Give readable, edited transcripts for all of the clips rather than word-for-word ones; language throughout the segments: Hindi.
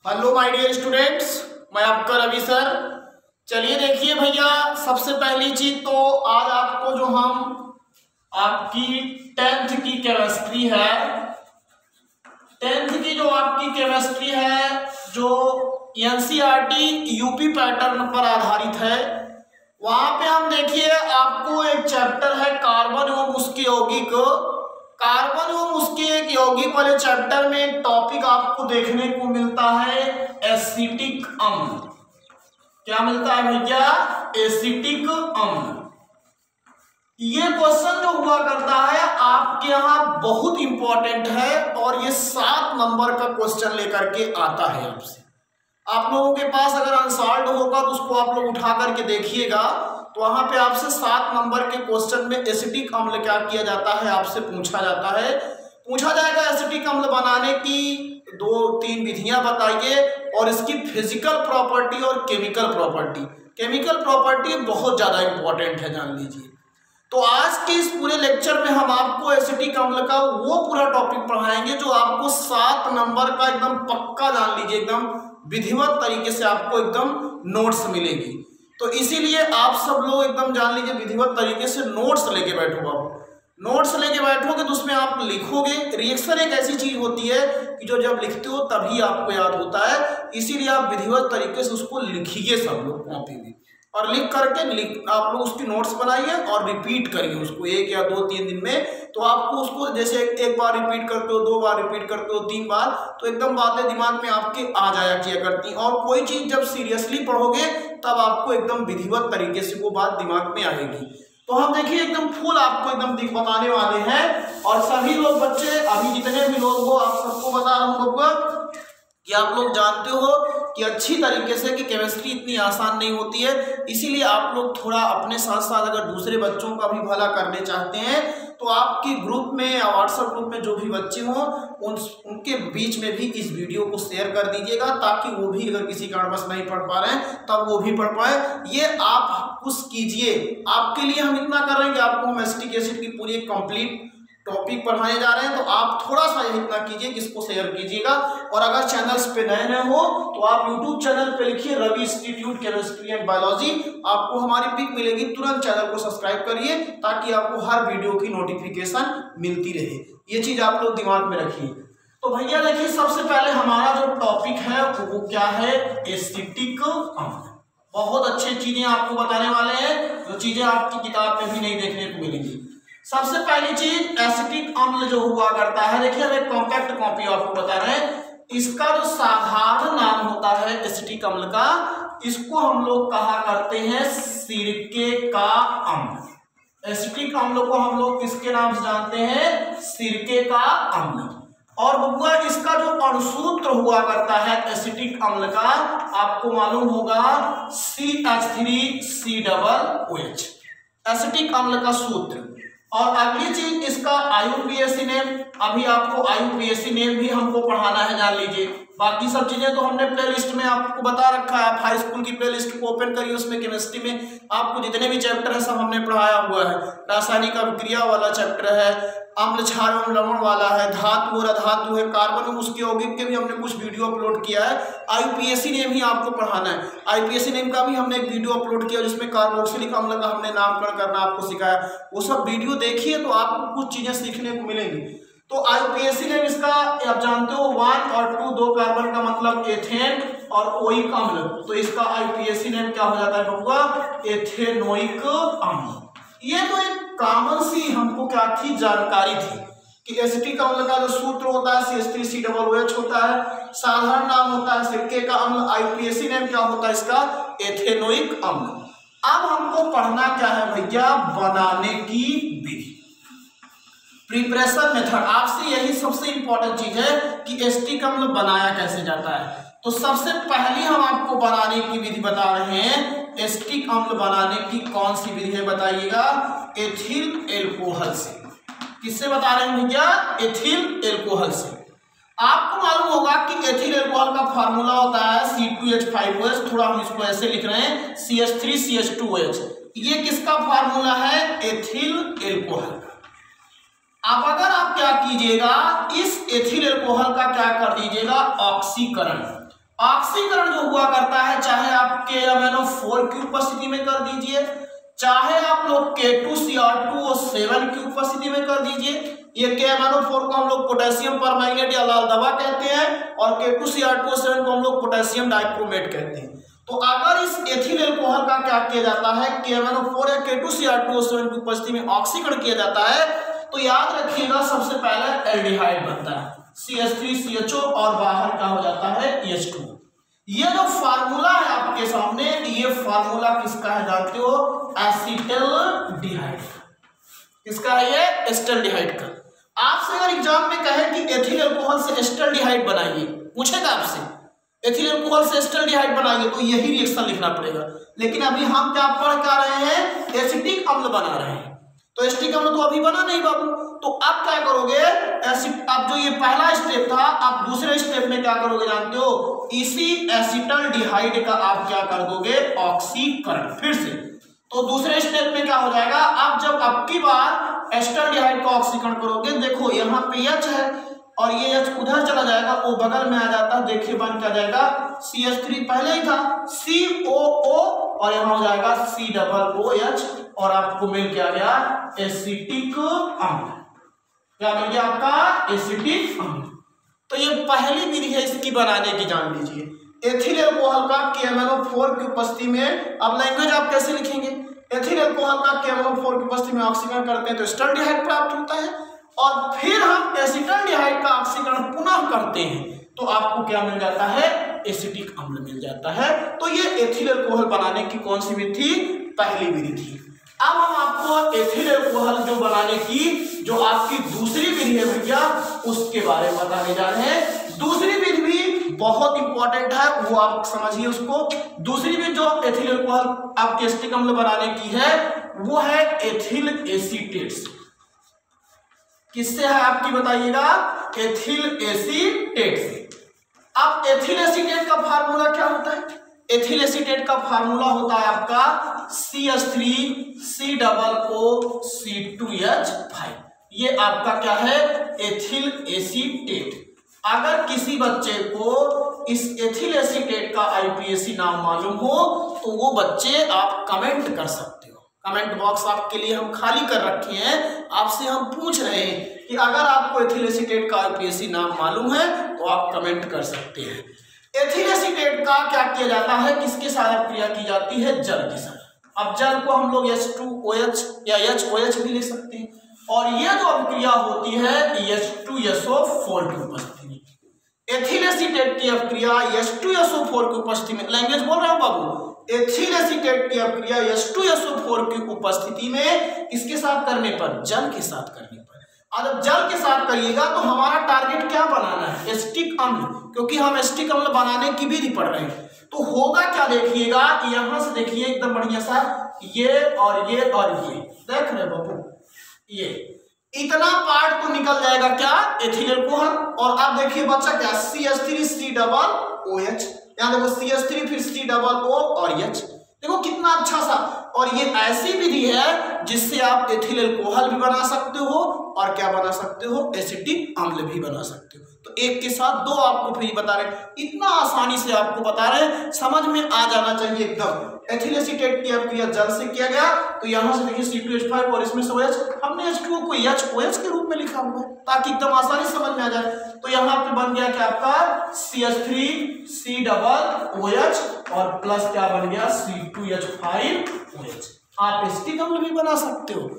हेलो माय डियर स्टूडेंट्स, मैं आपका रवि सर। चलिए देखिए भैया, सबसे पहली चीज तो आज आपको जो हम आपकी 10th की केमिस्ट्री है, 10th की जो आपकी केमिस्ट्री है जो एनसीईआरटी यूपी पैटर्न पर आधारित है, वहां पे हम देखिए आपको एक चैप्टर है कार्बन एवं उसके यौगिक। कार्बन एवं उसके एक यौगिक वाले चैप्टर में एक टॉपिक आपको देखने को मिलता है एसिटिक अम्ल। क्या मिलता है भैया? एसिटिक अम्ल। ये क्वेश्चन जो हुआ करता है आपके यहाँ बहुत इंपॉर्टेंट है और ये 7 नंबर का क्वेश्चन लेकर के आता है आपसे। आप लोगों के पास अगर अनसॉल्व्ड होगा तो उसको आप लोग उठा करके देखिएगा, तो वहां पे आपसे 7 नंबर के क्वेश्चन में एसिटिक अम्ल क्या किया जाता है आपसे पूछा जाता है। पूछा जाएगा एसिटिक अम्ल बनाने की 2-3 विधियां बताइए और इसकी फिजिकल प्रॉपर्टी और केमिकल प्रॉपर्टी। केमिकल प्रॉपर्टी बहुत ज्यादा इंपॉर्टेंट है, जान लीजिए। तो आज के इस पूरे लेक्चर में हम आपको एसिटिक अम्ल का वो पूरा टॉपिक पढ़ाएंगे जो आपको 7 नंबर का एकदम पक्का, जान लीजिए, एकदम विधिवत तरीके से आपको एकदम नोट्स मिलेगी। तो इसीलिए आप सब लोग एकदम जान लीजिए विधिवत तरीके से नोट्स लेके बैठो बाबू। नोट्स लेके बैठोगे तो उसमें आप लिखोगे। रिएक्शन एक ऐसी चीज होती है कि जो जब लिखते हो तभी आपको याद होता है, इसीलिए आप विधिवत तरीके से उसको लिखिए सब लोग कॉपी में, और लिख करके आप लोग उसकी नोट्स बनाइए और रिपीट करिए उसको 1 या 2-3 दिन में। तो आपको उसको जैसे एक बार रिपीट करते हो, 2 बार रिपीट करते हो, 3 बार, तो एकदम बातें दिमाग में आपके आ जाया किया करती। और कोई चीज जब सीरियसली पढ़ोगे तब आपको एकदम विधिवत तरीके से वो बात दिमाग में आएगी। तो हम देखिए एकदम फुल आपको एकदम बताने वाले हैं। और सभी लोग बच्चे, अभी जितने भी लोग हो, आप सबको बता रहा हूँ बबुआ कि आप लोग जानते हो कि अच्छी तरीके से कि केमिस्ट्री इतनी आसान नहीं होती है। इसीलिए आप लोग थोड़ा अपने साथ साथ अगर दूसरे बच्चों का भी भला करने चाहते हैं तो आपके ग्रुप में या व्हाट्सएप ग्रुप में जो भी बच्चे हों उनके बीच में भी इस वीडियो को शेयर कर दीजिएगा, ताकि वो भी अगर किसी कारणवश नहीं पढ़ पा रहे हैं तब वो भी पढ़ पाए। ये आप कुछ कीजिए, आपके लिए हम इतना कर रहे हैं कि आपको हम एसिटिक एसिड की पूरी कंप्लीट टॉपिक पढ़ाने जा रहे हैं। तो आप थोड़ा सा इतना कीजिए कि इसको शेयर कीजिएगा। और अगर चैनल्स पे नए हो तो आप यूट्यूब चैनल पे लिखिए Ravi institute chemistry and biology, आपको हमारी पिक मिलेगी। तुरंत चैनल को सब्सक्राइब करिए ताकि आपको हर वीडियो की नोटिफिकेशन मिलती रहे। ये चीज आप लोग दिमाग में रखिए। तो भैया देखिए, सबसे पहले हमारा जो टॉपिक है वो क्या है? एसिटिक अम्ल। बहुत अच्छी चीजें आपको बताने वाले हैं जो चीजें आपकी किताब में भी नहीं देखने को मिलेंगी। सबसे पहली चीज, एसिटिक अम्ल जो हुआ करता है, देखिए हम एक कॉम्पैक्ट कॉपी आपको बता रहे हैं। इसका जो साधारण नाम होता है एसिटिक अम्ल का, इसको हम लोग कहा करते हैं सिरके का अम्ल। एसिटिक अम्ल को हम लोग किसके नाम से जानते हैं? सिरके का अम्ल। और बबुआ इसका जो अणुसूत्र हुआ करता है एसिटिक अम्ल का, आपको मालूम होगा CH3COOH, एसिटिक अम्ल का सूत्र। और अगली चीज इसका IUPAC नेम, अभी आपको IUPAC नेम भी हमको पढ़ाना है, जान लीजिए। बाकी सब चीजें तो हमने प्लेलिस्ट में आपको बता रखा है। आप हाई स्कूल की प्लेलिस्ट को ओपन करिए, उसमें केमिस्ट्री में आपको जितने भी चैप्टर है सब हमने पढ़ाया हुआ है। रासायनिक अभिक्रिया वाला चैप्टर है, अम्ल क्षार एवं लवण वाला है, धातु और अधातु है, कार्बन एवं उसके यौगिक के भी हमने कुछ वीडियो अपलोड किया है। IUPAC नेम ही आपको पढ़ाना है। IUPAC नेम का भी हमने एक वीडियो अपलोड किया जिसमें कार्बोक्सिलिक अम्ल का हमने नामकरण करना आपको सिखाया। वो सब वीडियो देखिए तो आपको कुछ चीजें सीखने को मिलेंगी। तो IUPAC नेम इसका आप जानते हो 1 और 2, 2 कार्बन का मतलब एथेन और ओइक अम्ल, तो इसका IUPAC नेम क्या हो जाता है बबुआ? एथेनोइक अम्ल। ये तो एक कॉमन सी हमको क्या थी, जानकारी थी कि एसिटिक अम्ल का जो सूत्र होता है CH3COOH होता है, साधारण नाम होता है सिरके का अम्ल। IUPAC नेम क्या होता है इसका? एथेनोइक अम्ल। अब हमको पढ़ना क्या है भैया? बनाने की विधि, प्रिपरेशन मेथड। आपसे यही सबसे इंपॉर्टेंट चीज है कि एसिटिक अम्ल बनाया कैसे जाता है। तो सबसे पहले हम आपको बनाने की विधि बता रहे हैं। एसिटिक अम्ल बनाने की कौन सी विधि है बताइएगा? एथिल एल्कोहल से। किससे बता रहे हैं भैया? एथिल एल्कोहल से। आपको मालूम होगा कि एथिल एल्कोहल का फार्मूला होता है C2H5OH, थोड़ा हम इसको ऐसे लिख रहे हैं CH3CH2OH। ये किसका फार्मूला है? Ethyl alcohol. अब अगर आप क्या कीजिएगा, इस एथिल एल्कोहल का क्या कर दीजिएगा? ऑक्सीकरण। ऑक्सीकरण जो हुआ करता है, चाहे आप KMnO4 की उपस्थिति में कर दीजिए, चाहे आप लोग K2Cr2O7 की उपस्थिति में कर दीजिए। ये KMnO4 को हम लोग पोटेशियम परमैंगनेट या लाल दवा कहते हैं और K2Cr2O7 को हम लोग पोटेशियम डाइक्रोमेट कहते हैं। तो अगर इस एथिल अल्कोहल का क्या किया जाता है, KMnO4 या K2Cr2O7 की उपस्थिति में ऑक्सीकरण किया जाता है, तो याद रखिएगा सबसे पहले एल्डिहाइड बनता है CH3CHO और बाहर क्या हो जाता है H2। ये जो फार्मूला है आपके सामने, ये फार्मूला किसका है जानते हो, एसिटल्डिहाइड। किसका है ये, एसिटल्डिहाइड का। आपसे अगर एग्जाम में कहे कि एथिल अल्कोहल से एसिटल्डिहाइड बनाइए, पूछेगा आपसे एथिल अल्कोहल से एसिटल्डिहाइड बनाइए, तो यही रिएक्शन लिखना पड़ेगा। लेकिन अभी हम क्या पढ़ क्या रहे हैं, एसिटिक अम्ल बना रहे हैं, तो एसिटिक अम्ल तो अभी बना नहीं बाबू। तो अब क्या करोगे, अब जो ये पहला स्टेप था, आप दूसरे स्टेप में क्या करोगे जानते हो, इसी एसिटल्डिहाइड का आप क्या कर दोगे, ऑक्सीकरण फिर से। तो दूसरे स्टेप में क्या हो जाएगा, आप जब अब की बार एसिटल्डिहाइड का ऑक्सीकरण करोगे, देखो यहाँ पे H है और ये H उधर चला जाएगा, O बगल में आ जाता है, देखिए बन क्या जाएगा, CH3 पहले ही था, COO और यहाँ हो जाएगा COOH और आपको मिल क्या गया, एसिटिक अम्ल। क्या मिल गया आपका, एसिटिक अम्ल। तो ये पहली विधि है इसकी बनाने की, जान लीजिए। एथिल अल्कोहल का KMnO4 की उपस्थिति में, अब लैंग्वेज आप कैसे लिखेंगे, एथिल अल्कोहल का KMnO4 की उपस्थिति में ऑक्सीकरण करते हैं तो एसिटल्डिहाइड प्राप्त होता है, और फिर हम एसिटल्डिहाइड का ऑक्सीकरण पुनः करते हैं तो आपको क्या मिल जाता है, एसिटिक अम्ल मिल जाता है। तो ये एथिल अल्कोहल बनाने की कौन सी विधि थी, पहली विधि थी। अब हम आपको एथिल अल्कोहल जो बनाने की जो आपकी दूसरी विधि है भैया, उसके बारे में बताने जा रहे हैं। दूसरी विधि भी बहुत इंपॉर्टेंट है, वो आप समझिए उसको। दूसरी विधि जो एथिल अल्कोहल आपके एसिटिक अम्ल बनाने की है, वो है एथिल एसीटेट से। किससे है आपकी बताइएगा, एथिल एसीटेट से। अब एथिल एसीटेट का फार्मूला क्या होता है, एथिल एसीटेट का फार्मूला होता है आपका CH3COO2H5। ये आपका क्या है, एथिल एसीटेट। अगर किसी बच्चे को इस एथिल एसीटेट का IUPAC नाम मालूम हो तो वो बच्चे आप कमेंट कर सकते हो, कमेंट बॉक्स आपके लिए हम खाली कर रखे हैं। आपसे हम पूछ रहे हैं कि अगर आपको एथिल एसीटेट का IUPAC नाम मालूम है तो आप कमेंट कर सकते हैं। एथिल एसीटेट का क्या किया जाता है, किसके साथ अभिक्रिया की जाती है, जल के साथ। अब जल को हम लोग H2OH या HOH भी लिख सकते हैं, और ये जो अभिक्रिया होती है H2SO4 की उपस्थिति में। एथिल एसीटेट की अभिक्रिया H2SO4 की उपस्थिति में, लैंग्वेज बोल रहा हूं बाबू, एथिल एसीटेट की अभिक्रिया H2SO4 की उपस्थिति में किसके साथ करने पर, जल के साथ करने पर। जब जल के साथ करिएगा तो हमारा टारगेट क्या बनाना है, एसिटिक अम्ल, क्योंकि हम एसिटिक अम्ल बनाने की विधि पढ़ रहे हैं। तो होगा क्या, देखिएगा यहां से, देखिए एकदम बढ़िया सा, ये और ये और ये देख रहे बाबू, ये इतना पार्ट तो निकल जाएगा क्या, एथिल अल्कोहल। और अब देखिए बच्चा क्या, CH3COOH, यहाँ देखो CH3 फिर COO और H, देखो कितना अच्छा सा। और ये ऐसी विधि है जिससे आप एथिल अल्कोहल भी बना सकते हो और क्या बना सकते हो, एसिटिक अम्ल भी बना सकते हो। तो एक के साथ दो आपको फ्री बता रहे हैं, इतना आसानी से आपको बता रहे हैं, समझ में आ जाना चाहिए एकदम। एथिल एसीटेट की अभिक्रिया जल से किया गया, तो यहां से देखिए C2H5 और इसमें से OH, हमने H2O को HOH के रूप में लिखा हुआ है ताकि एकदम आसानी से समझ में आ जाए। तो यहाँ पे बन गया क्या आपका CH3COOH और प्लस क्या बन गया C2H5OH। आप एसिटिक अम्ल भी बना सकते हो,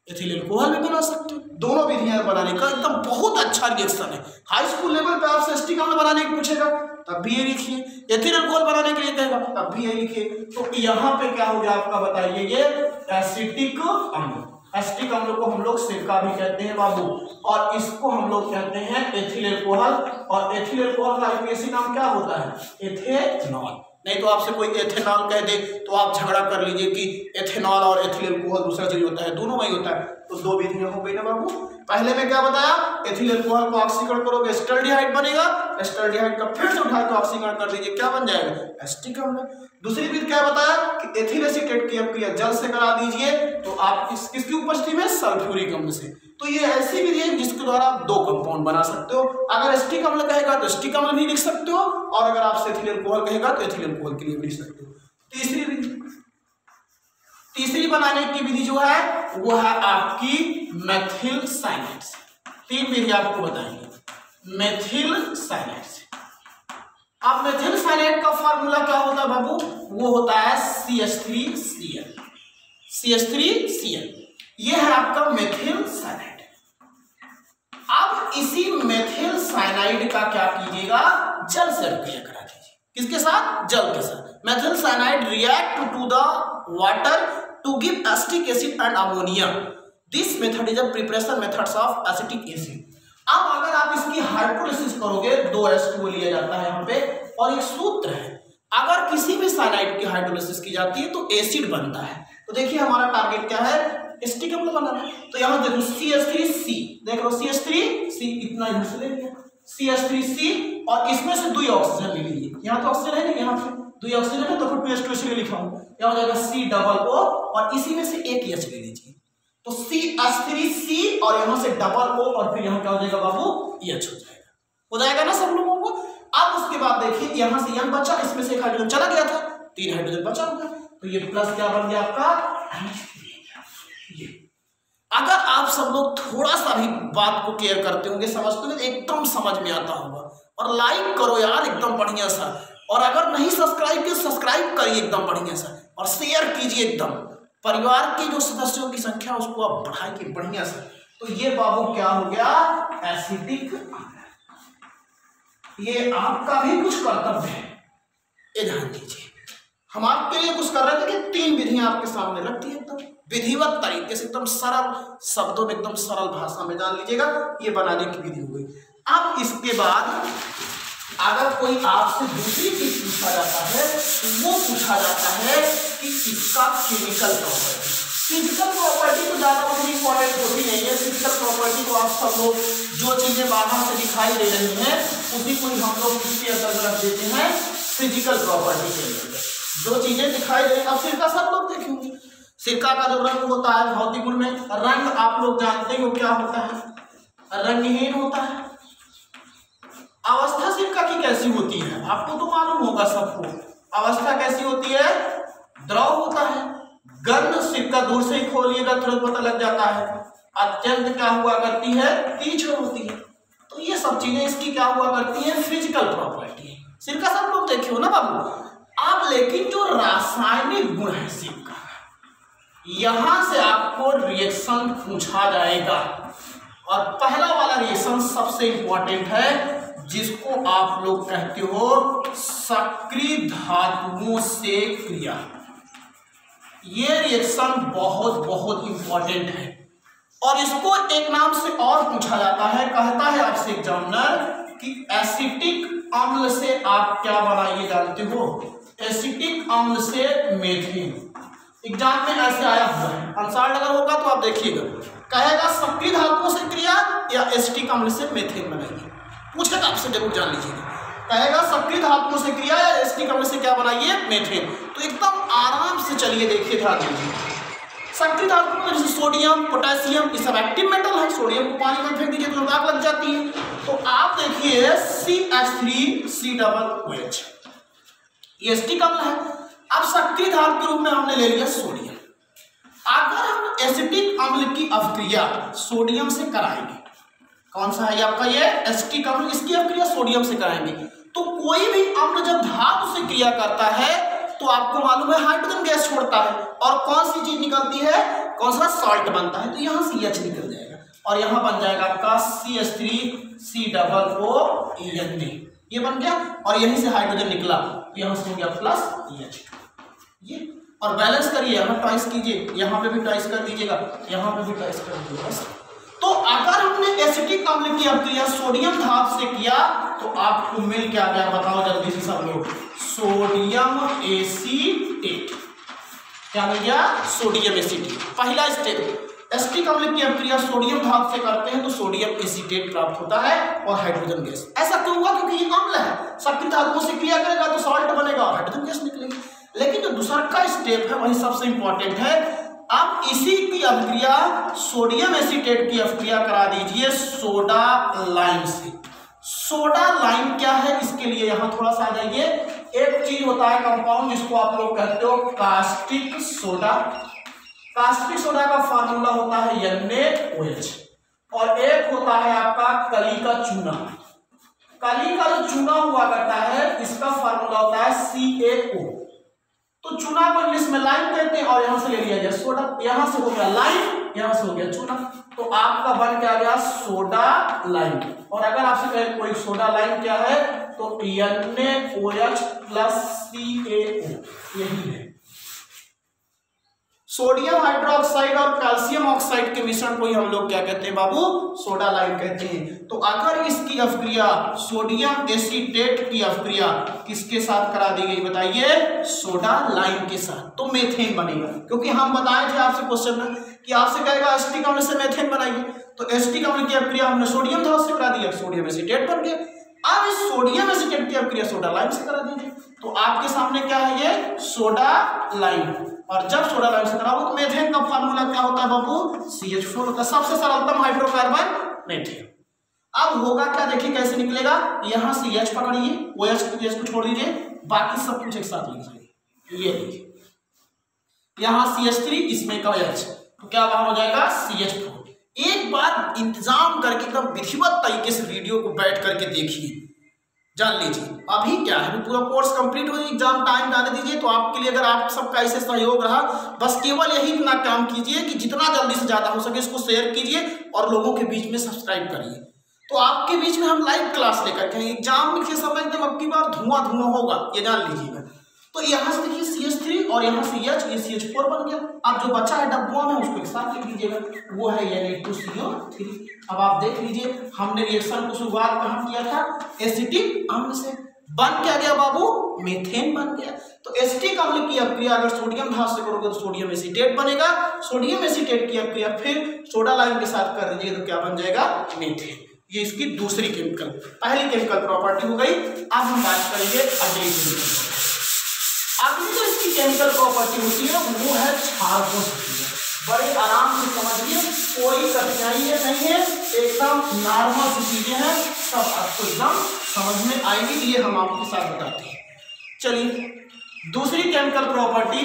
एथिल अल्कोहल भी बना सकते हो, दोनों विधियां बनाने का एकदम बहुत अच्छा रिएक्शन है। हाई स्कूल लेवल पे आपसे एसिटिक अम्ल बनाने को पूछेगा तब भी ये लिखिए, एथिल अल्कोहल बनाने के लिए कहेगा तब भी ये लिखिए। तो यहाँ पे क्या हो गया आपका बताइए, ये एसिटिक अम्ल। एसिटिक अम्ल को हम लोग सिरका भी कहते हैं बाबू, और इसको हम लोग कहते हैं एथिल अल्कोहल। और एथिल अल्कोहल का IUPAC नाम क्या होता है, एथेनॉल। नहीं तो आपसे कोई एथेनॉल कह दे तो आप झगड़ा कर लीजिए कि एथेनॉल और एथिल अल्कोहल दूसरा चीज होता है, दोनों वही होता है। तो दो विधियां हो गई ना बाबू। पहले में क्या बताया, एथिल अल्कोहल को ऑक्सीकरण करोगे एसिटल्डिहाइड बनेगा, एसिटल्डिहाइड का फिर से उठा के ऑक्सीकरण कर दीजिए, क्या बन जाएगा, एसिटिक अम्ल। दूसरी विधि क्या बताया कि एथिल एसीटेट की अभिक्रिया जल से करा दीजिए, तो आप किसकी उपस्थिति में, सल्फ्यूरिक अम्ल से। तो ये ऐसी विधि है जिसके द्वारा आप दो कंपाउंड बना सकते हो। अगर एसिटिक अम्ल कहेगा तो एसिटिक अम्ल भी लिख सकते हो, और अगर आपसे एथिल अल्कोहल कहेगा तो एथिल अल्कोहल के लिए भी लिख सकते हो। तीसरी बनाने की विधि जो है वो है आपकी मेथिल साइनाइड से। 3 विधि आपको बताएंगे मेथिल साइनाइड से। अब मेथिल साइनाइड का फार्मूला क्या होता है बाबू? वो होता है CH3Cl। CH3Cl ये है आपका मेथिल साइनाइड। अब इसी मेथिल साइनाइड का क्या कीजिएगा? जल से रिएक्ट करा दीजिए। किसके साथ? जल के साथ। Methyl cyanide react to the water to give acetic acid and ammonia. This method is a preparation methods of acetic acid. अब अगर आप इसकी हाइड्रोलिसिस करोगे, 2H2O लिया जाता है यहाँ पे, और एक सूत्र है, अगर किसी भी साइनाइड की हाइड्रोलिसिस की जाती है तो एसिड बनता है। तो देखिए हमारा टारगेट क्या है? एसिटिक अम्ल बनाना। तो यहाँ देखो CH3C, देख लो CH3C इतना यहाँ से ले लिया CH3C, और इसमें से 2 ऑक्सीजन ले लीजिए। यहाँ तो ऑक्सीजन है नहीं, यहाँ पे 2 ऑक्सीजन है, तो फिर 2H2 इसलिए लिखा हूँ। यहाँ हो जाएगा COO, और इसी में से एक H ले लीजिए, तो CH3C, और यहाँ से O, और फिर यहाँ क्या हो जाएगा बाबू? H हो जाएगा ना सब लोगों को। अब उसके बाद देखिए यहाँ से N बचा, इसमें से एक हाइड्रोजन चला गया था, 3 हाइड्रोजन बचा होगा, तो ये प्लस क्या बन गया आपका? ये अगर आप सब लोग थोड़ा सा भी बात को केयर करते होंगे, समझते होंगे, एकदम समझ में आता होगा। और लाइक करो यार एकदम बढ़िया सा, और अगर नहीं सब्सक्राइब किया सब्सक्राइब करिए एकदम बढ़िया सा, और शेयर कीजिए एकदम। परिवार के जो सदस्यों की संख्या उसको आप बढ़ाइए बढ़िया से। तो ये बाबू क्या हो गया? एसिटिक अम्ल। ये आपका भी कुछ कर्तव्य है, ये ध्यान दीजिए। हम आपके लिए कुछ कर रहे थे कि 3 विधियां आपके सामने रख दी, एकदम विधिवत तरीके से, एकदम सरल शब्दों में, एकदम सरल भाषा में जान लीजिएगा। ये बनाने की विधि हो गई। अब इसके बाद अगर कोई आपसे दूसरी चीज पूछा जाता है, वो पूछा जाता है कि इसका केमिकल प्रॉपर्टी। फिजिकल प्रॉपर्टी तो ज्यादा उतनी इंपॉर्टेंट होती नहीं है। फिजिकल प्रॉपर्टी को आप सब लोग जो चीजें बाहर से दिखाई दे रही हैं उसी को ही हम लोग किसके अंतर्गत रख देते हैं? फिजिकल प्रॉपर्टी के अंतर्गत। जो चीजें दिखाई दे रही, अब सिरका सब लोग देखेंगे, सिरका का जो रंग होता है भौतिक गुण में, रंग आप लोग जानते हो क्या होता है? रंगहीन होता है। अवस्था सिरका की कैसी होती है आपको तो मालूम होगा सबको। अवस्था कैसी होती है? द्रव होता है। गंध सिरका दूर से ही खोलिएगा तुरंत पता लग जाता है। अत्यंत क्या हुआ करती है? तीक्ष्ण होती है। तो ये सब चीजें इसकी क्या हुआ करती है? Physical property. सिरका सब लोग देखे हो ना बाबू। अब लेकिन जो रासायनिक गुण है सिरका, यहां से आपको रिएक्शन पूछा जाएगा, और पहला वाला रिएक्शन सबसे इंपॉर्टेंट है, जिसको आप लोग कहते हो सक्रिय धातुओं से क्रिया। ये रिएक्शन बहुत बहुत इंपॉर्टेंट है, और इसको एक नाम से और पूछा जाता है। कहता है आपसे एग्जामिनर कि एसिटिक अम्ल से आप क्या बनाइए जानते हो? एसिटिक अम्ल से मेथेन। एग्जाम में ऐसे आया हुआ है, आंसर अगर होगा तो आप देखिएगा, कहेगा सक्रिय धातुओं से क्रिया या एसिटिक अम्ल से मेथेन बनाइए। पूछेगा आपसे, जरूर जान लीजिएगा। कहेगा सक्रिय धातुओं से क्रिया या एसिटिक अम्ल से क्या बनाइए? मेथेन। तो एकदम आराम से चलिए, देखिए ध्यान दीजिए। सक्रिय धातुओं में जैसे सोडियम, पोटेशियम, ये सब एक्टिव मेटल है। सोडियम को पानी में फेंक दीजिए तो आग लग जाती है। तो आप देखिए CH3COOH, ये एसिटिक अम्ल है। अब सक्रिय धातु के रूप में हमने ले लिया सोडियम। अगर हम एसिटिक अम्ल की अभिक्रिया सोडियम से कराएंगे, कौन सा है आपका? ये एसिटिक अम्ल, इसकी अभिक्रिया सोडियम से कराएंगे, तो कोई भी अम्ल जब धातु से क्रिया करता है तो आपको मालूम है हाइड्रोजन गैस छोड़ता है, और कौन सी चीज निकलती है? कौन सा? सॉल्ट बनता है। तो यहाँ से H निकल जाएगा, और यहाँ बन जाएगा आपका CH3COON, ये बन गया, और यहीं से हाइड्रोजन निकला, तो यहाँ से हो गया प्लस H। ये और बैलेंस करिए, यहाँ ट्वाइस कीजिए, यहाँ पे भी ट्वाइस कर दीजिएगा, यहाँ पे भी ट्वाइस कर दीजिएगा। तो अगर हमने एसिटिक अम्ल की अभिक्रिया सोडियम धातु से किया तो आपको मिल क्या गया? बताओ जल्दी से सब लोग। Sodium acetate. क्या मिल गया? Sodium acetate. पहला स्टेप, एसिटिक अम्ल की अभिक्रिया सोडियम धातु से करते हैं तो सोडियम एसीटेट प्राप्त होता है और हाइड्रोजन गैस। ऐसा क्यों हुआ? क्योंकि ये अम्ल है, सक्रिय धातुओं से क्रिया करेगा तो सॉल्ट बनेगा और हाइड्रोजन गैस निकलेगी। लेकिन जो दूसरा का स्टेप है वही सबसे इंपॉर्टेंट है। अब इसी की अभिक्रिया सोडियम एसीटेट की अभिक्रिया करा दीजिए सोडा लाइम से। सोडा लाइम क्या है, इसके लिए यहां थोड़ा सा आ जाइए। एक चीज होता है कंपाउंड जिसको आप लोग कहते हो कास्टिक सोडा। कास्टिक सोडा का फार्मूला होता है NaOH, और एक होता है आपका कली का चूना। कली का जो चूना हुआ करता है इसका फार्मूला होता है CaO। तो चूना को इंग्लिश में लाइम कहते हैं, और यहां से ले लिया गया सोडा, यहां से हो गया लाइम, यहां से हो गया चूना, तो आपका बन क्या गया सोडा लाइम। और अगर आपसे कहे कोई सोडा लाइम क्या है तो NaOH प्लस CaO, यही है। सोडियम हाइड्रोक्साइड और कैल्शियम ऑक्साइड के मिश्रण को ही हम लोग क्या कहते हैं बाबू, सोडा लाइम कहते हैं। तो अगर इसकी अभिक्रिया सोडियम एसीटेट की अभिक्रिया किसके साथ करा दी गई बताइए, सोडा लाइम के साथ, तो मेथेन बनेगा। क्योंकि हम बताए थे आपसे क्वेश्चन में कि आपसे कहेगा एसिटिक अम्ल से मेथेन बनाइए, तो एसिटिक अम्ल की अभिक्रिया हमने सोडियम धातु से करा दिया, सोडियम एसीटेट बन गया। अब इस सोडियम एसीटेट की अभिक्रिया सोडा लाइम से करा दीजिए, तो आपके सामने क्या है ये सोडा लाइम। और जब सोडा लाइम से कराओ तो मेथेन का फार्मूला क्या होता है बाबू, CH4 होता है, सबसे सरलतम हाइड्रोकार्बन मेथेन। अब होगा क्या, देखिए कैसे निकलेगा, यहां से H पकड़िए, OH को छोड़ दीजिए, बाकी सब कुछ एक साथ लिख लीजिए। ये देखिए यहां CH3, इसमें का H, तो क्या बाहर हो जाएगा CH4। एक बार इंतजाम करके एकदम विधिवत तरीके से वीडियो को बैठ करके देखिए, जान लीजिए। अभी क्या है, पूरा कोर्स कंप्लीट हो जाए, एग्जाम टाइम डाले दीजिए, तो आपके लिए अगर आप सबका ऐसे सहयोग रहा, बस केवल यही इतना काम कीजिए कि जितना जल्दी से ज्यादा हो सके इसको शेयर कीजिए और लोगों के बीच में सब्सक्राइब करिए। तो आपके बीच में हम लाइव क्लास लेकर के एग्जाम के समय एकदम अब की बार धुआं धुआं होगा, ये जान लीजिएगा। तो यहाँ से देखिए CH3 और यहाँ से H, ये CH4 बन गया। अब जो बचा है डब्बुआ में उसको एक साथ लिख लीजिएगा, वो है Na2CO3। अब आप देख लीजिए हमने रिएक्शन को शुरुआत कहाँ किया था, एसिटिक अम्ल से, बन क्या गया बाबू, मेथेन बन गया। तो एसिटिक अम्ल की अभिक्रिया अगर सोडियम धातु से करोगे तो सोडियम एसीटेट बनेगा, सोडियम एसीटेट की अभिक्रिया फिर सोडा लाइम के साथ कर दीजिए तो क्या बन जाएगा, मेथेन। ये इसकी दूसरी केमिकल, पहली केमिकल प्रॉपर्टी हो गई। अब हम बात करेंगे अगली केमिकल। अगली जो इसकी केमिकल प्रॉपर्टी होती है वो है क्षारकोष्ठीय। बड़े आराम से समझिए, कोई कठिनाई नहीं है, एकदम नॉर्मल सी चीजें हैं, सब आपको एकदम समझ में आएगी, ये हम आपके साथ बताते हैं। चलिए दूसरी केमिकल प्रॉपर्टी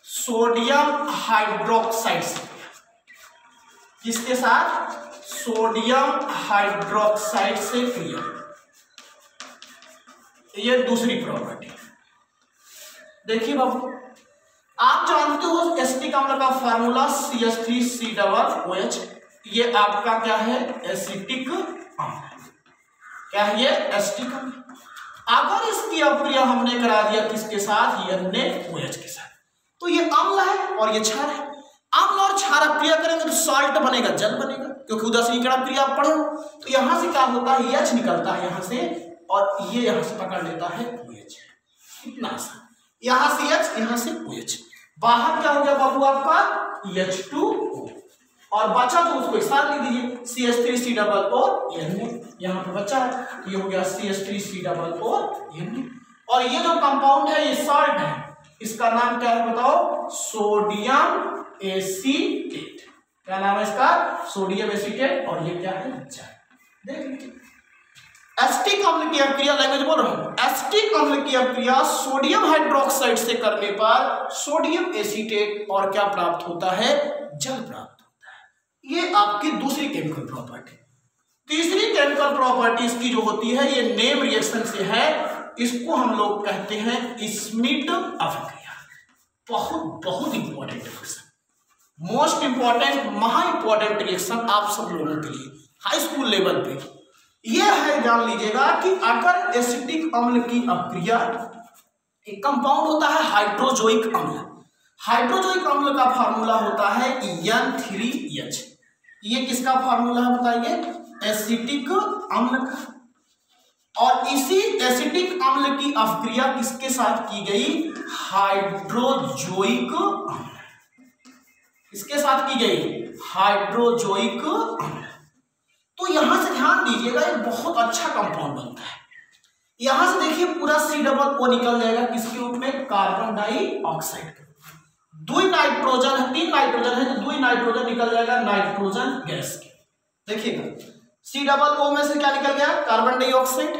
सोडियम हाइड्रोक्साइड से, किसके साथ, सोडियम हाइड्रोक्साइड से क्रिया, ये दूसरी प्रॉपर्टी। देखिए बाबू, आप जानते हो एसिटिक अम्ल का फार्मूला CH3COOH, ये आपका क्या है, एसिटिक अम्ल। क्या है ये, एसिटिक अम्ल। अगर इसकी अभिक्रिया हमने करा दिया किसके साथ, NaOH के साथ, तो ये अम्ल है और ये क्षार है। अम्ल और क्षार अभिक्रिया करेंगे तो सॉल्ट बनेगा, जल बनेगा, क्योंकि उदासीनीकरण क्रिया आप पढ़ो। तो यहां से क्या होता है, H निकलता है यहां से, और ये यहां से पकड़ लेता है OH। कितना आसान, यहां से H, यहां से OH, बाहर क्या हो गया बाबू आपका H2O, और बचा तो उसको एक साथ लिख दीजिए CH3COOH, यहां पे बचा है, ये हो गया CH3COOH। और ये जो कंपाउंड है ये सॉल्ट है, इसका नाम क्या है बताओ, सोडियम एसीटेट। क्या नाम है इसका, सोडियम एसीटेट, और ये क्या है, देख लीजिए। एसिटिक अम्ल की अभिक्रिया, लैंग्वेज बोल रहा हूं, एसिटिक अम्ल की अभिक्रिया सोडियम हाइड्रोक्साइड से करने पर सोडियम एसीटेट और क्या प्राप्त होता है, जल प्राप्त होता है। ये आपकी दूसरी केमिकल प्रॉपर्टी। तीसरी केमिकल प्रॉपर्टी इसकी जो होती है ये नेम रिएक्शन से है, इसको हम लोग कहते हैं स्मिट अभिक्रिया। बहुत बहुत इंपॉर्टेंट रिएक्शन, मोस्ट इंपॉर्टेंट, महा इंपॉर्टेंट रिएक्शन आप सब लोगों के लिए हाई स्कूल लेवल पे। यह है, जान लीजिएगा कि अगर एसिटिक अम्ल की अभिक्रिया, एक कंपाउंड होता है हाइड्रोजोइक अम्ल, हाइड्रोजोइक अम्ल का फार्मूला होता है N3H। ये किसका फार्मूला है बताइए, एसिटिक अम्ल का। और इसी एसिटिक अम्ल की अभिक्रिया किसके साथ की गई, हाइड्रोजोइक अम्ल, किसके साथ की गई, हाइड्रोजोइक अम्ल। तो यहां से ध्यान दीजिएगा, एक बहुत अच्छा कंपाउंड बनता है। यहां से देखिए पूरा COO निकल जाएगा, किसके रूप में, कार्बन डाइऑक्साइड के। 2 नाइट्रोजन है, 3 नाइट्रोजन है तो 2 नाइट्रोजन निकल जाएगा नाइट्रोजन गैस के। देखिएगा C+O में से क्या निकल गया, कार्बन डाइऑक्साइड,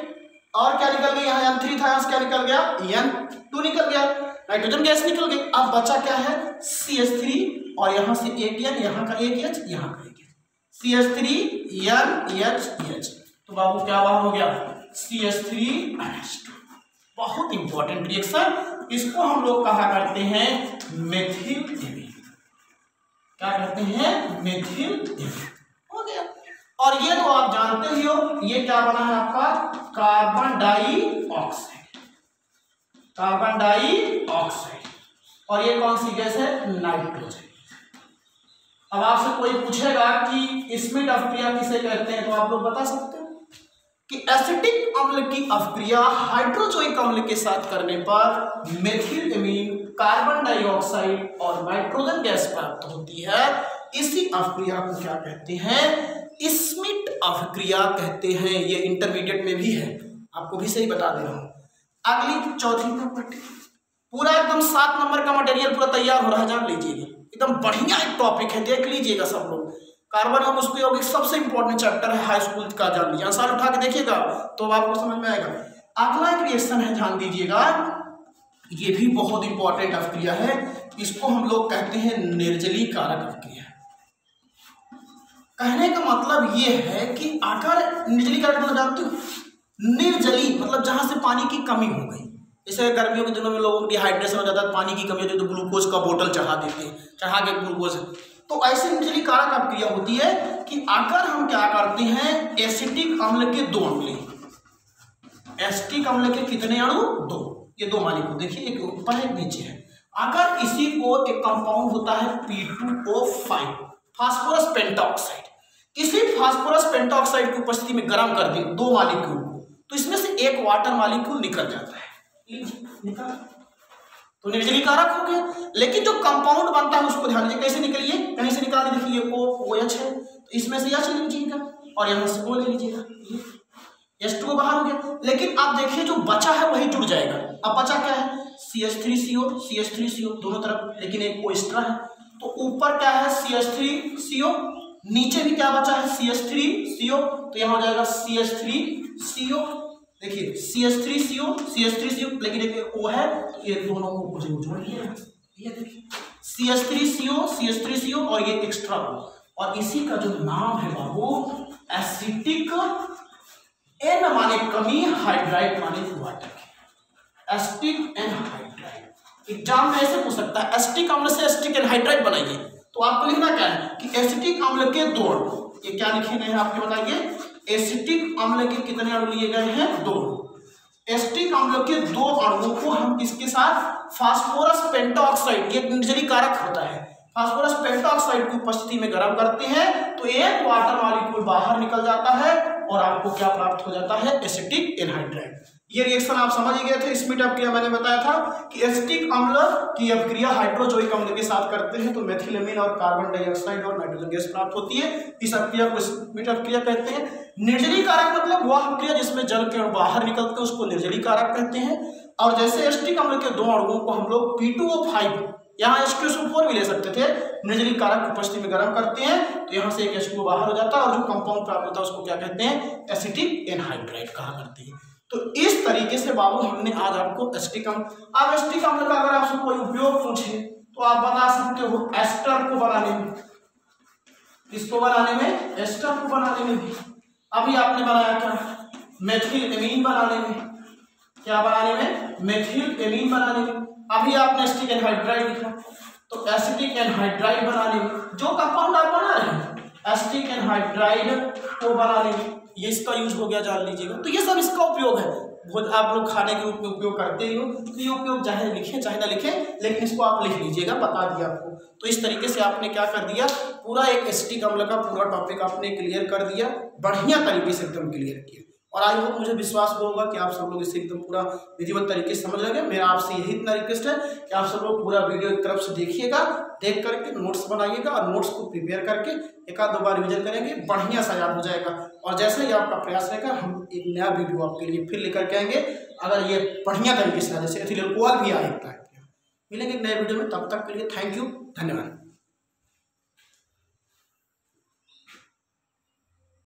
और क्या निकल गया, यहाँ N3 था, यहाँ से क्या निकल गया, N2 निकल गया, नाइट्रोजन गैस निकल गई। अब बचा क्या है, CH3, और यहाँ से एक N, यहाँ का एक H, यहाँ का एक H, CH3NHH, तो बाबू क्या बाहर हो गया, CH3NH2। बहुत इंपॉर्टेंट रिएक्शन, इसको हम लोग कहा करते हैं मेथिल एमीन। क्या कहते हैं, मेथिल एमीन। हो गया। और ये तो आप जानते ही हो, ये क्या बना है आपका, कार्बन डाइऑक्साइड, कार्बन डाइऑक्साइड, और ये कौन सी गैस है, नाइट्रोजन। अब आपसे कोई पूछेगा कि स्मिथ अपक्रिया किसे कहते हैं, तो आप लोग बता सकते हो कि एसिटिक अम्ल की अपक्रिया हाइड्रोजोइक अम्ल के साथ करने पर मेथिल एमीन, कार्बन डाइऑक्साइड और नाइट्रोजन गैस प्राप्त होती है। इसी अपक्रिया को क्या कहते हैं, स्मिथ अपक्रिया कहते हैं। ये इंटरमीडिएट में भी है, आपको भी सही बता दे रहा हूं। अगली चौथी प्रॉपर्टी, पूरा एकदम 7 नंबर का मटेरियल पूरा तैयार हो रहा है, जान लीजिएगा, एकदम बढ़िया एक टॉपिक है, देख लीजिएगा सब लोग। कार्बन एवं उसके यौगिक सबसे इंपॉर्टेंट चैप्टर है हाई स्कूल का, जान लीजिए, आंसर उठा के देखिएगा तो आपको समझ में आएगा। अगला एक रिएक्शन है, ध्यान दीजिएगा, ये भी बहुत इंपॉर्टेंट अपक्रिया है, इसको हम लोग कहते हैं निर्जलीकारक अपक्रिया। कहने का मतलब ये है कि अगर निर्जलीकारक मतलब जानते हो, निर्जली मतलब जहां से पानी की कमी हो गई, जैसे गर्मियों के दिनों में लोगों को डिहाइड्रेशन हो जाता है, पानी की कमी होती है तो ग्लूकोज का बोतल चढ़ा देते हैं, चढ़ा के ग्लूकोज, तो ऐसे निर्जलीकारक अपक्रिया होती है कि अगर हम क्या करते हैं, एसिटिक अम्ल के 2 अम्ल, एसिटिक अम्ल के कितने अणु, 2, ये 2 मॉलिक्यूल, देखिए एक ऊपर है एक नीचे है, अगर इसी को एक कंपाउंड होता है P2O5 फास्फोरस पेंटॉक्साइड, किसी फास्फोरस पेंटॉक्साइड की उपस्थिति में गर्म कर दें 2 मॉलिक्यूल को, तो इसमें से एक वाटर मॉलिक्यूल निकल जाता है, निकल, तो निर्जलीकारक हो गया। लेकिन जो कंपाउंड बनता है उसको ध्यान दीजिए, कैसे निकलिए, कहीं से निकाल दीजिए, देखिए OH है तो इसमें से H ले लीजिएगा और यहाँ से O ले लीजिएगा, H2O बाहर हो गया। लेकिन आप देखिए जो बचा है वही जुड़ जाएगा। अब बचा क्या है, CH3CO, CH3CO दोनों तरफ, लेकिन एक O एक्स्ट्रा है, तो ऊपर क्या है CH3CO, नीचे भी क्या बचा है CH3CO, तो यहाँ हो जाएगा CH3CO, देखिए CH3CO, लेकिन एक O है, ये दोनों को जोड़ लिया, ये देखिए CH3CO और ये एक्स्ट्रा O, और इसी का जो नाम है बाबू एसिटिक, एन माने कमी, हाइड्राइड माने वाटर, एसिटिक एनहाइड्राइड। एग्जाम में ऐसे पूछ सकता है, एसिटिक अम्ल से एसिटिक एनहाइड्राइड बनाइए, तो आपको लिखना क्या है कि एसिटिक अम्ल के 2 अणु, ये क्या लिखे गए हैं आपके बताइए, एसिटिक अम्ल के कितने अणु लिए गए हैं, 2। एसिटिक अम्ल के 2 अणुओं को हम किसके साथ, फास्फोरस पेंटॉक्साइड, ये निर्जलीकारक होता है, फास्फोरस पेंटॉक्साइड की उपस्थिति में गर्म करते हैं तो एक वाटर मॉलिक्यूल बाहर निकल जाता है और आपको क्या प्राप्त हो जाता है, एसिटिक एनहाइड्राइड। ये रिएक्शन आप समझ ही गए थे, स्मिथ अपक्रिया मैंने बताया था कि एसिटिक अम्ल की अपक्रिया हाइड्रोजोइक अम्ल के साथ करते हैं तो मेथिल एमीन और कार्बन डाइऑक्साइड और नाइट्रोजन गैस प्राप्त होती है। इस अपक्रिया को स्मिथ अपक्रिया कहते हैं। निर्जलीकारक मतलब वह अपक्रिया जिसमें जल के अणु बाहर निकलते हैं उसको निर्जलीकारक कहते हैं। और जैसे एसिटिक अम्ल के 2 अणुओं को हम लोग P2O5, यहाँ H2SO4 भी ले सकते थे, निर्जलीकारक की उपस्थिति में गर्म करते हैं तो यहाँ से एक H2O बाहर हो जाता है और जो कंपाउंड प्राप्त होता है उसको क्या कहते हैं, एसिटिक एनहाइड्राइड कहा करते हैं। तो इस तरीके से बाबू हमने आज आपको एसिटिक अम्ल, अब एसिटिक अम्ल का अगर आपसे कोई उपयोग पूछे तो आप बता सकते हो एस्टर को बनाने में, इसको बनाने में, एस्टर को बनाने में भी। अभी आपने बनाया क्या, मेथिल एमीन बनाने में, क्या बनाने में, मेथिल एमीन बनाने में। अभी आपने एसिटिक एनहाइड्राइड लिखा तो एसिटिक एनहाइड्राइड बनाने में, जो कंपाउंड आप बना रहे हैं एसिटिक एनहाइड्राइड को बनाने में, ये इसका यूज हो गया, जान लीजिएगा। तो ये सब इसका उपयोग है, बहुत आप लोग खाने के रूप में उपयोग करते ही हो, तो ये उपयोग चाहे लिखें चाहे ना लिखें, लेकिन इसको आप लिख लीजिएगा, बता दिया आपको। तो इस तरीके से आपने क्या कर दिया, पूरा एक एसिटिक अम्ल का पूरा टॉपिक आपने क्लियर कर दिया, बढ़िया तरीके से एकदम क्लियर किया। और आई होप, मुझे विश्वास होगा कि आप सब लोग इसे एकदम पूरा विधिवत तरीके से समझ लेंगे। मेरा आपसे यही इतना रिक्वेस्ट है कि आप सब लोग पूरा वीडियो एक तरफ से देखिएगा, देख करके नोट्स बनाइएगा और नोट्स को प्रिपेयर करके 1-2 बार रिविजन करेंगे, बढ़िया सा याद हो जाएगा। और जैसे ही आपका प्रयास रहेगा हम एक नया वीडियो आपके लिए फिर लेकर के आएंगे, अगर ये बढ़िया तरीके से, जैसे एथिल अल्कोहल भी आएगा, मिलेंगे एक नए वीडियो में, तब तक के लिए थैंक यू, धन्यवाद।